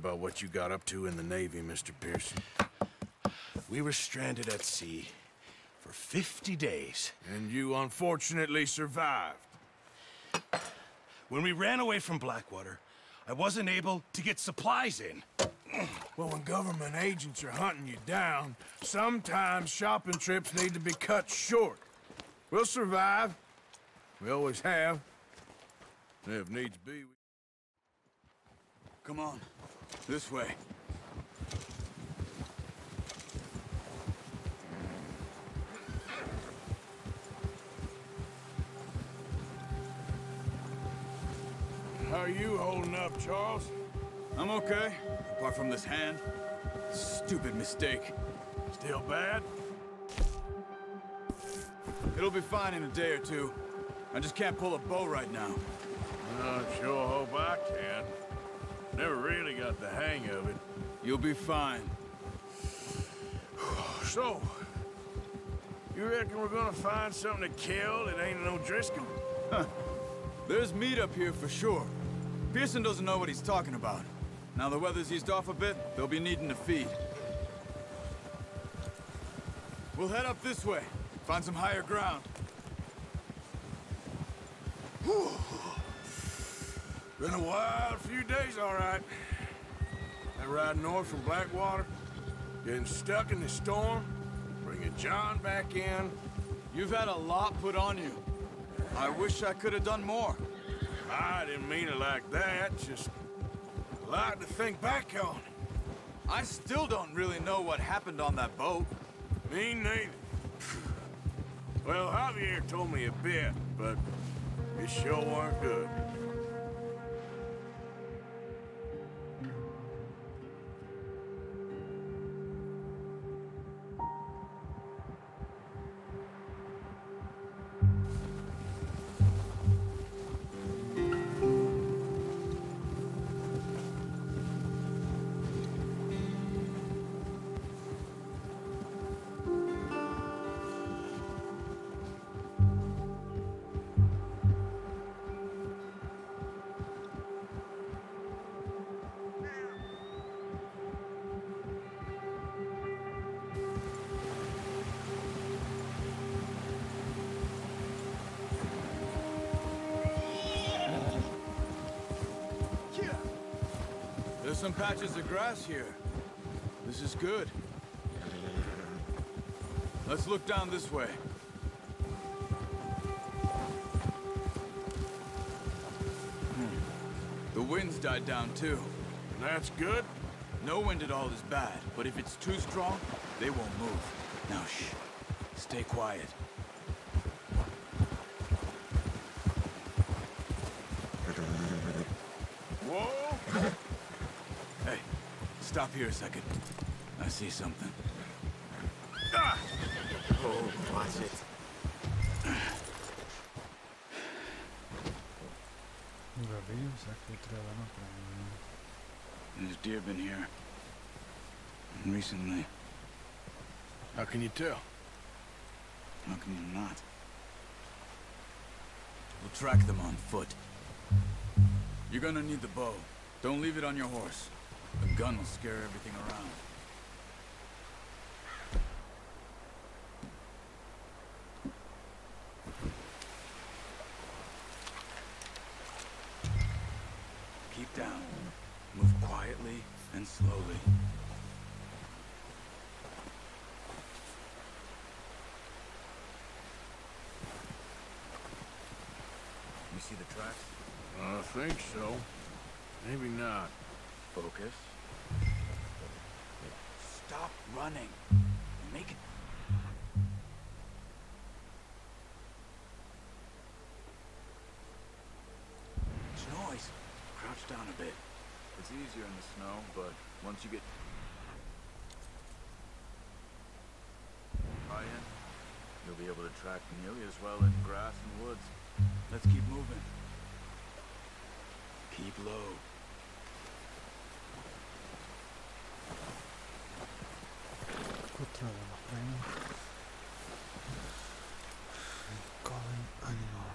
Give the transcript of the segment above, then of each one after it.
about what you got up to in the Navy, Mr. Pearson. We were stranded at sea for 50 days. And you unfortunately survived. When we ran away from Blackwater, I wasn't able to get supplies in. Well, when government agents are hunting you down, sometimes shopping trips need to be cut short. We'll survive. We always have. If needs be. Come on. This way. How are you holding up, Charles? I'm okay, apart from this hand. Stupid mistake. Still bad? It'll be fine in a day or two. I just can't pull a bow right now. I sure hope I can. Never really got the hang of it. You'll be fine. So, you reckon we're gonna find something to kill that ain't no Driscoll? Huh. There's meat up here for sure. Pearson doesn't know what he's talking about. Now the weather's eased off a bit, they'll be needing to feed. We'll head up this way. Find some higher ground. Whew. Been a wild few days, all right. That ride north from Blackwater, getting stuck in the storm, bringing John back in. You've had a lot put on you. I wish I could have done more. I didn't mean it like that, just a lot to think back on. I still don't really know what happened on that boat. Me neither. Well, Javier told me a bit, but it sure weren't good. There's some patches of grass here. This is good. Let's look down this way. The wind's died down too. That's good. No wind at all is bad, but if it's too strong, they won't move. Now shh. Stay quiet. Whoa! Hey, stop here a second. I see something. Ah! Oh, watch it. There's deer been here. Recently. How can you tell? How can you not? We'll track them on foot. You're gonna need the bow. Don't leave it on your horse. The gun will scare everything around. Keep down. Move quietly and slowly. You see the tracks? I think so. Maybe not. Focus. Stop running. Make it... It's noise. Crouch down a bit. It's easier in the snow, but once you get high in, you'll be able to track nearly as well in grass and woods. Let's keep moving. Keep low. Calling animal.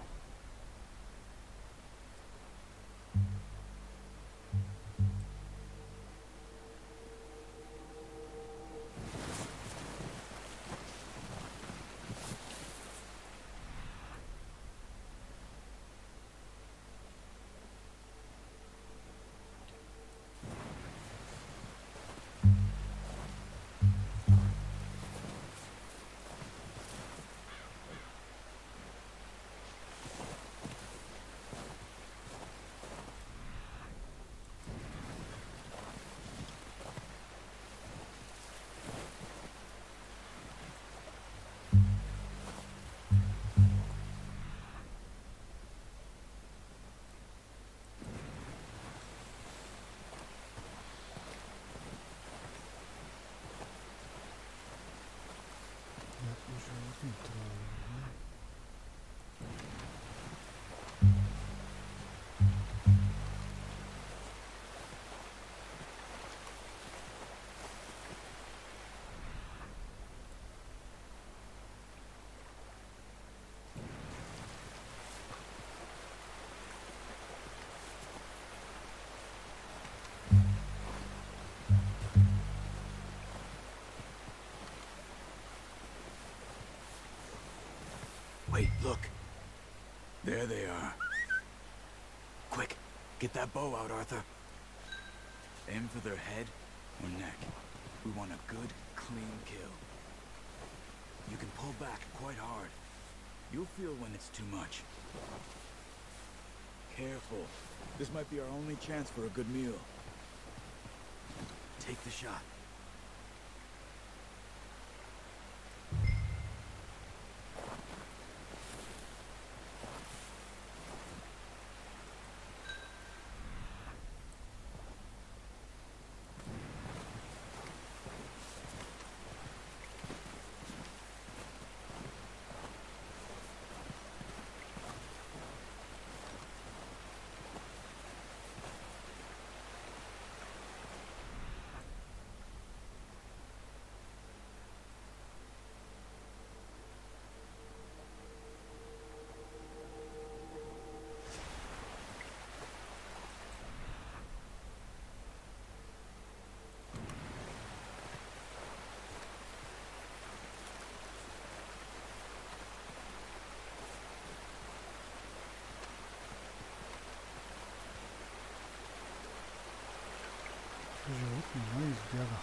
Wait, look. There they are. Quick, get that bow out, Arthur. Aim for their head or neck. We want a good, clean kill. You can pull back quite hard. You'll feel when it's too much. Careful. This might be our only chance for a good meal. Take the shot. Животные, но из бега.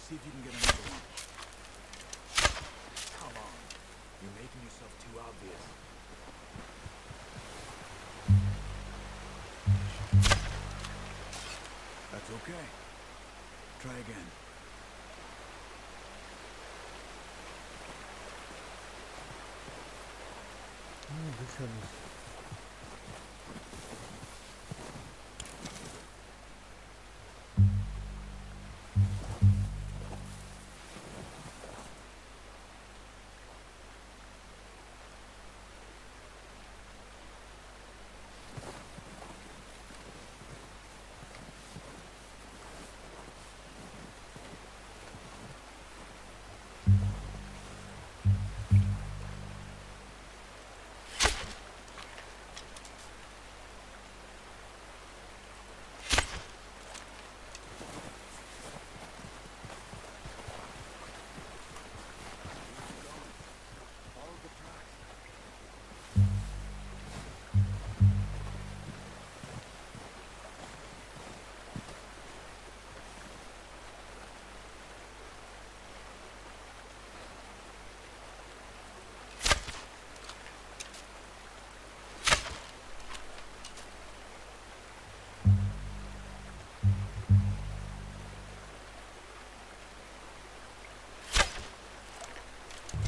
See if you can get another one. Come on. You're making yourself too obvious. That's okay. Try again. Дышались.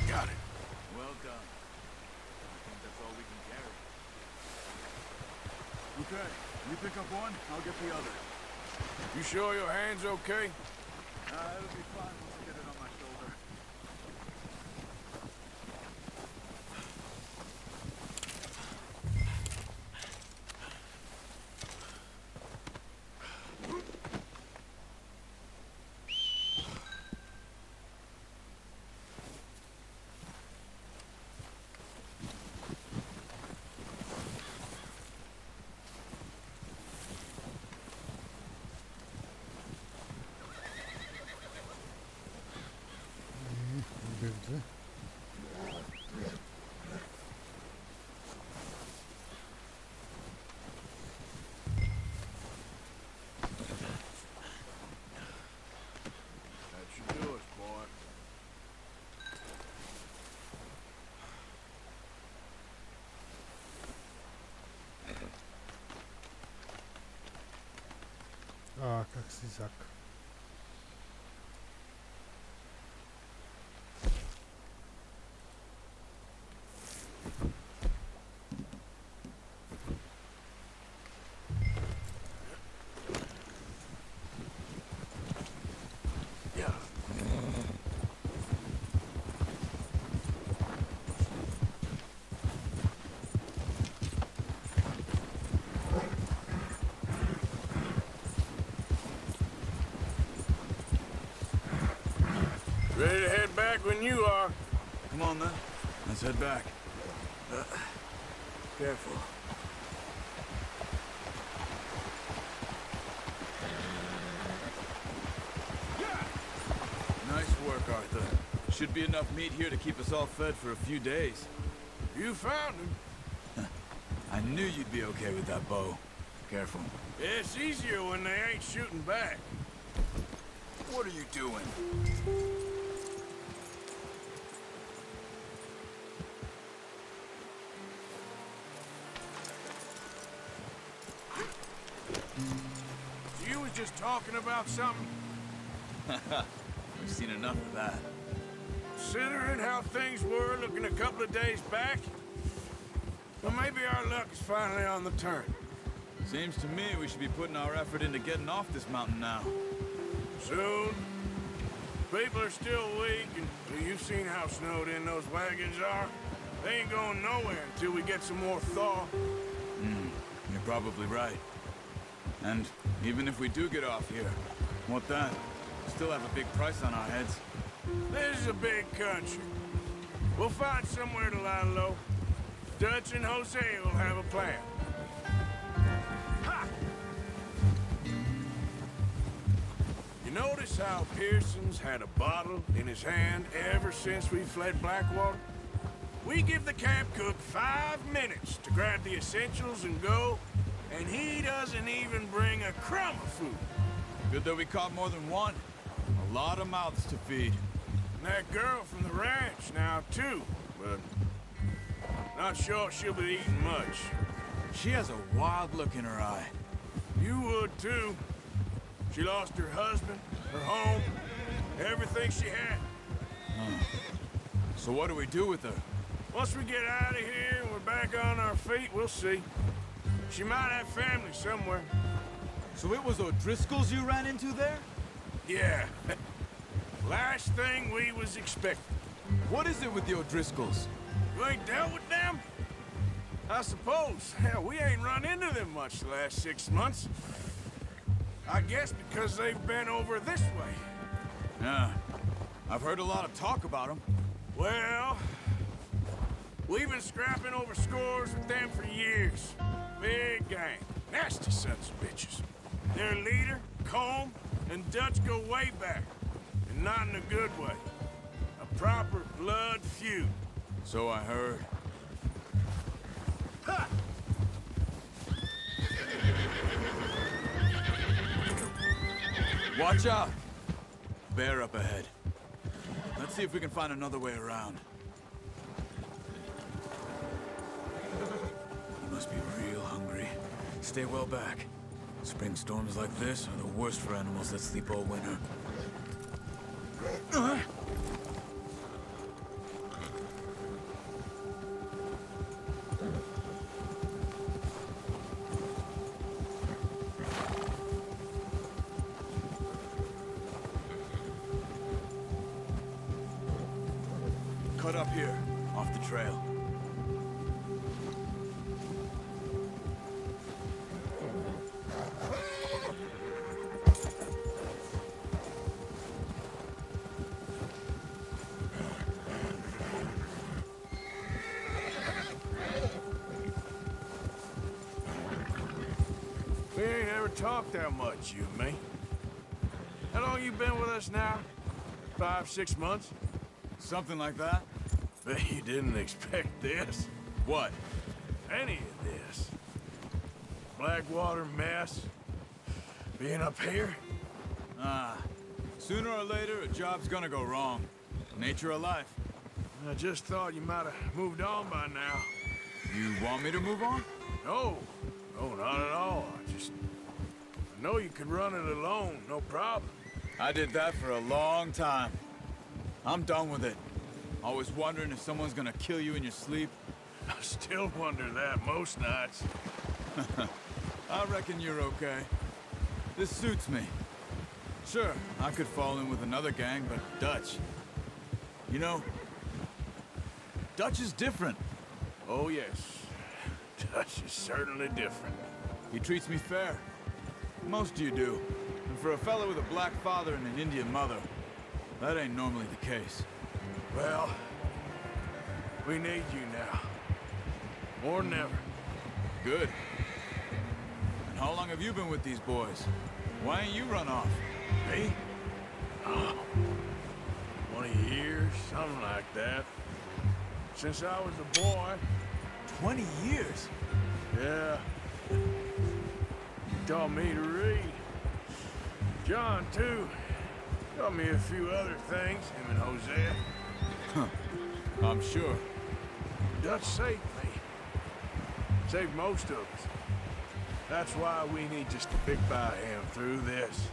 Got it. Well done. I think that's all we can carry. Okay, you pick up one, I'll get the other. You sure your hand's okay? It'll be fine once I get it on my shoulder. Убивцы. That should do us, boy. А, как сизак. Ready to head back when you are. Come on, then. Let's head back. Careful. Nice work, Arthur. Should be enough meat here to keep us all fed for a few days. You found him. I knew you'd be okay with that bow. Careful. It's easier when they ain't shooting back. What are you doing? You was just talking about something? We've seen enough of that. Considering how things were looking a couple of days back, well, maybe our luck is finally on the turn. Seems to me we should be putting our effort into getting off this mountain now. Soon. People are still weak, and you've seen how snowed in those wagons are. They ain't going nowhere until we get some more thaw. You're probably right. And even if we do get off here, what then? We still have a big price on our heads. This is a big country. We'll find somewhere to lie low. Dutch and Jose will have a plan. Ha! You notice how Pearson's had a bottle in his hand ever since we fled Blackwater? We give the camp cook 5 minutes to grab the essentials and go, and he doesn't even bring a crumb of food. Good that we caught more than one. A lot of mouths to feed. And that girl from the ranch now, too, but not sure she'll be eating much. She has a wild look in her eye. You would, too. She lost her husband, her home, everything she had. So what do we do with her? Once we get out of here and we're back on our feet, we'll see. She might have family somewhere. So it was O'Driscoll's you ran into there? Yeah. Last thing we was expecting. What is it with the O'Driscolls? You ain't dealt with them? I suppose. Hell, we ain't run into them much the last 6 months. I guess because they've been over this way. Yeah. I've heard a lot of talk about them. Well, we've been scrapping over scores with them for years. Big gang. Nasty sons of bitches. Their leader, Colm, and Dutch go way back. And not in a good way. A proper blood feud. So I heard. Ha! Watch out! Bear up ahead. Let's see if we can find another way around. You must be real hungry. Stay well back. Spring storms like this are the worst for animals that sleep all winter. Cut up here, off the trail. We ain't ever talked that much, you and me. How long you been with us now? 5, 6 months? Something like that? Bet you didn't expect this. What? Any of this. Blackwater mess. Being up here. Sooner or later, a job's gonna go wrong. Nature of life. I just thought you might have moved on by now. You want me to move on? No. No, not at all. I know you could run it alone, no problem. I did that for a long time. I'm done with it. Always wondering if someone's gonna kill you in your sleep. I still wonder that most nights. I reckon you're okay. This suits me. Sure, I could fall in with another gang, but Dutch... You know, Dutch is different. Oh, yes. Dutch is certainly different. He treats me fair. Most of you do. And for a fellow with a black father and an Indian mother, That ain't normally the case. Well, we need you now. More than ever. Good. And how long have you been with these boys? Why ain't you run off? Me? Oh, 20 years, something like that. Since I was a boy. 20 years? Yeah. He taught me to read. John, too. Taught me a few other things, him and Hosea. I'm sure. Dutch saved me. Saved most of us. That's why we need to stick by him through this.